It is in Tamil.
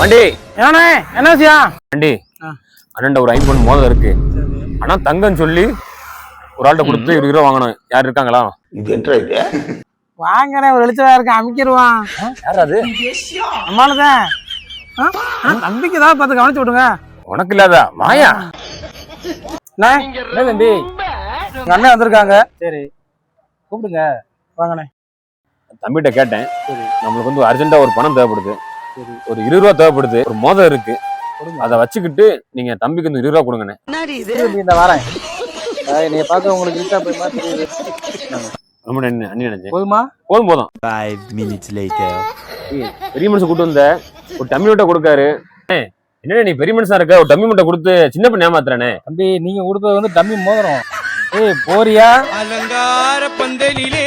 வண்டி ஏண்ணே என்ன விஷயம்? வண்டி அண்ணன் ஒரு 5 பவுன் மோதிரம் இருக்கு. ஆனா தங்கம் சொல்லி ஒரு ஆள்கிட்ட கொடுத்து 20 ரூபா வாங்கணும். யார் இருக்காங்களா? இது என்ன இது? வாங்கண்ணே, ஒரு வெளிச்சவா இருக்கு, அமைக்கிடுவான். யார் அது? நம்மளுதான். தம்பிக்கு ஏதாவது பார்த்து கவனிச்சு விடுங்க. உனக்கு இல்லாதா? வாயா. என்ன தம்பி, எங்க அண்ணன் வந்திருக்காங்க. சரி கூப்பிடுங்க. வாங்கண்ணே. தம்பிகிட்ட கேட்டேன். நம்மளுக்கு வந்து அர்ஜென்ட்டா ஒரு பணம் தேவைப்படுது. ஒரு 20 ரூபா தேவைப்படுது. ஒரு மோதிரம் இருக்கு, அதை வச்சுக்கிட்டு நீங்க தம்பிக்கு இந்த 20 ரூபா கொடுங்கண்ணே. இந்த வாரேன். நீங்க பார்க்க உங்களுக்கு இருக்கா போய் தெரியுது. ரொம்ப அண்ணி நினைச்சேன். போதுமா? போதும் 5 minutes later. பெரிய மனுஷன் கூட்டு வந்த ஒரு டம்மி மூட்டை கொடுக்காரு. என்ன நீ பெரிய மனுஷனா இருக்க, ஒரு டம்மி மூட்டை கொடுத்து சின்ன பண்ண ஏமாத்துறானே. தம்பி நீங்க கொடுத்தது வந்து டம்மி மோதிரம். போறியா? அலங்கார பந்தலிலே